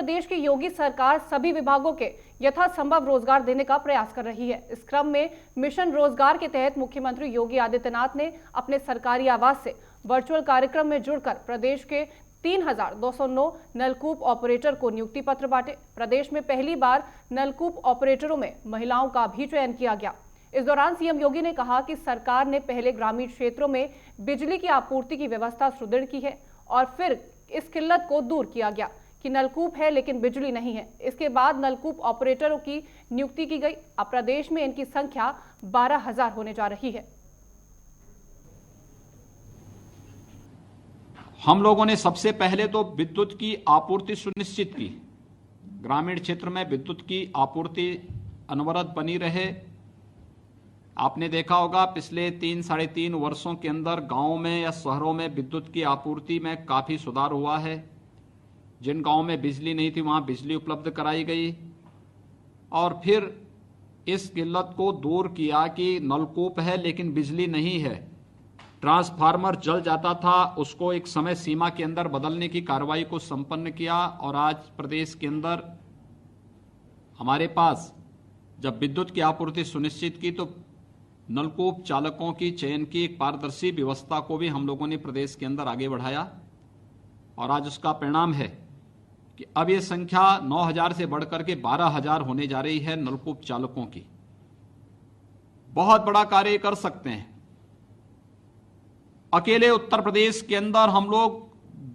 प्रदेश की योगी सरकार सभी विभागों के यथासंभव रोजगार देने का प्रयास कर रही है। इस क्रम में मिशन रोजगार के तहत मुख्यमंत्री योगी आदित्यनाथ ने अपने सरकारी आवास से वर्चुअल कार्यक्रम में जुड़कर प्रदेश के 3,209 नलकूप ऑपरेटर को नियुक्ति पत्र बांटे। प्रदेश में पहली बार नलकूप ऑपरेटरों में महिलाओं का भी चयन किया गया। इस दौरान सीएम योगी ने कहा कि सरकार ने पहले ग्रामीण क्षेत्रों में बिजली की आपूर्ति की व्यवस्था सुदृढ़ की है और फिर इस किल्लत को दूर किया गया कि नलकूप है लेकिन बिजली नहीं है। इसके बाद नलकूप ऑपरेटरों की नियुक्ति की गई। अब प्रदेश में इनकी संख्या 12,000 होने जा रही है। हम लोगों ने सबसे पहले तो विद्युत की आपूर्ति सुनिश्चित की। ग्रामीण क्षेत्र में विद्युत की आपूर्ति अनवरत बनी रहे। आपने देखा होगा पिछले 3-3.5 वर्षों के अंदर गांवों में या शहरों में विद्युत की आपूर्ति में काफी सुधार हुआ है। जिन गांवों में बिजली नहीं थी वहां बिजली उपलब्ध कराई गई और फिर इस किल्लत को दूर किया कि नलकूप है लेकिन बिजली नहीं है। ट्रांसफार्मर जल जाता था, उसको एक समय सीमा के अंदर बदलने की कार्रवाई को संपन्न किया और आज प्रदेश के अंदर हमारे पास जब विद्युत की आपूर्ति सुनिश्चित की तो नलकूप चालकों की चयन की एक पारदर्शी व्यवस्था को भी हम लोगों ने प्रदेश के अंदर आगे बढ़ाया और आज उसका परिणाम है कि अब ये संख्या 9,000 से बढ़कर के 12,000 होने जा रही है नलकूप चालकों की। बहुत बड़ा कार्य कर सकते हैं। अकेले उत्तर प्रदेश के अंदर हम लोग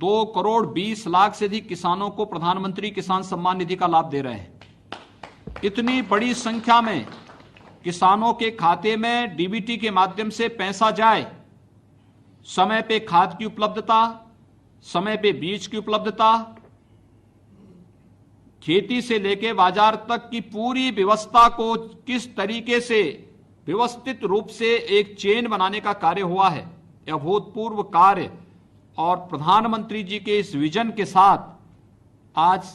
2 करोड़ 20 लाख से अधिक किसानों को प्रधानमंत्री किसान सम्मान निधि का लाभ दे रहे हैं। इतनी बड़ी संख्या में किसानों के खाते में डीबीटी के माध्यम से पैसा जाए, समय पे खाद की उपलब्धता, समय पे बीज की उपलब्धता, खेती से लेके बाजार तक की पूरी व्यवस्था को किस तरीके से व्यवस्थित रूप से एक चेन बनाने का कार्य हुआ है, यह अभूतपूर्व कार्य। और प्रधानमंत्री जी के इस विजन के साथ आज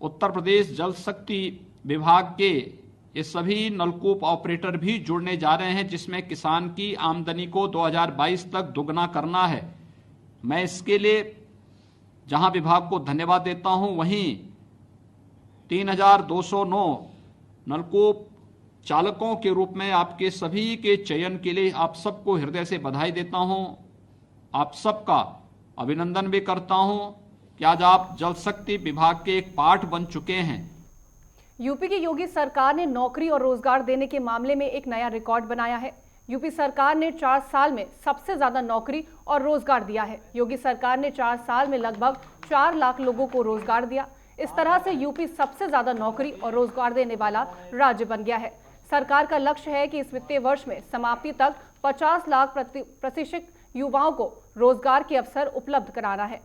उत्तर प्रदेश जल शक्ति विभाग के ये सभी नलकूप ऑपरेटर भी जुड़ने जा रहे हैं, जिसमें किसान की आमदनी को 2022 तक दोगुना करना है। मैं इसके लिए जहां विभाग को धन्यवाद देता हूं, वहीं 3,209 नलकूप चालकों के रूप में आपके सभी के चयन के लिए आप सबको हृदय से बधाई देता हूं। आप सबका अभिनंदन भी करता हूं कि आज आप जल शक्ति विभाग के एक पार्ट बन चुके हैं। यूपी की योगी सरकार ने नौकरी और रोजगार देने के मामले में एक नया रिकॉर्ड बनाया है। यूपी सरकार ने 4 साल में सबसे ज्यादा नौकरी और रोजगार दिया है। योगी सरकार ने 4 साल में लगभग 4 लाख लोगों को रोजगार दिया। इस तरह से यूपी सबसे ज्यादा नौकरी और रोजगार देने वाला राज्य बन गया है। सरकार का लक्ष्य है कि इस वित्तीय वर्ष में समाप्ति तक 50 लाख प्रशिक्षित युवाओं को रोजगार के अवसर उपलब्ध कराना है।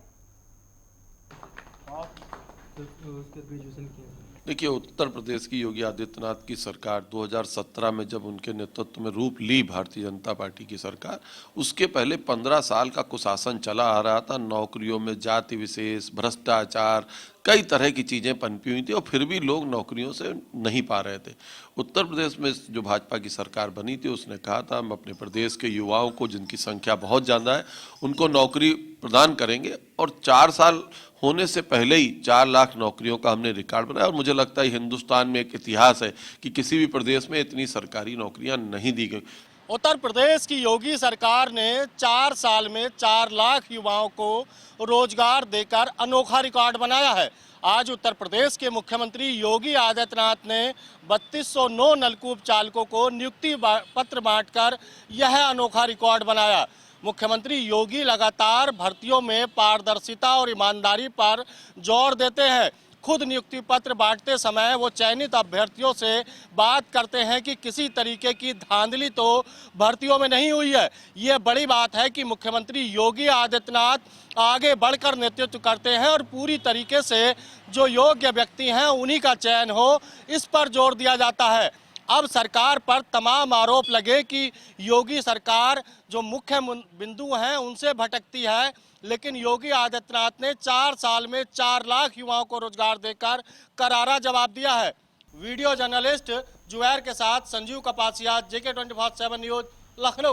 देखिए, उत्तर प्रदेश की योगी आदित्यनाथ की सरकार 2017 में जब उनके नेतृत्व में रूप ली भारतीय जनता पार्टी की सरकार, उसके पहले 15 साल का कुशासन चला आ रहा था। नौकरियों में जाति विशेष, भ्रष्टाचार, कई तरह की चीज़ें पनपी हुई थी और फिर भी लोग नौकरियों से नहीं पा रहे थे। उत्तर प्रदेश में जो भाजपा की सरकार बनी थी उसने कहा था हम अपने प्रदेश के युवाओं को, जिनकी संख्या बहुत ज़्यादा है, उनको नौकरी प्रदान करेंगे और 4 साल होने से पहले ही 4 लाख नौकरियों का हमने रिकॉर्ड बनाया। और मुझे लगता है हिंदुस्तान में एक इतिहास है कि किसी भी प्रदेश में इतनी सरकारी नौकरियां नहीं दी गई। उत्तर प्रदेश की योगी सरकार ने 4 साल में 4 लाख युवाओं को रोजगार देकर अनोखा रिकॉर्ड बनाया है। आज उत्तर प्रदेश के मुख्यमंत्री योगी आदित्यनाथ ने 3,209 नलकूप चालकों को नियुक्ति पत्र बांटकर यह अनोखा रिकॉर्ड बनाया। मुख्यमंत्री योगी लगातार भर्तियों में पारदर्शिता और ईमानदारी पर जोर देते हैं। खुद नियुक्ति पत्र बांटते समय वो चयनित अभ्यर्थियों से बात करते हैं कि किसी तरीके की धांधली तो भर्तियों में नहीं हुई है। ये बड़ी बात है कि मुख्यमंत्री योगी आदित्यनाथ आगे बढ़कर नेतृत्व करते हैं और पूरी तरीके से जो योग्य व्यक्ति हैं उन्हीं का चयन हो, इस पर जोर दिया जाता है। अब सरकार पर तमाम आरोप लगे कि योगी सरकार जो मुख्य बिंदु हैं उनसे भटकती है, लेकिन योगी आदित्यनाथ ने 4 साल में 4 लाख युवाओं को रोजगार देकर करारा जवाब दिया है। वीडियो जर्नलिस्ट जुबैर के साथ संजीव कपासिया, JK 24/7 न्यूज, लखनऊ।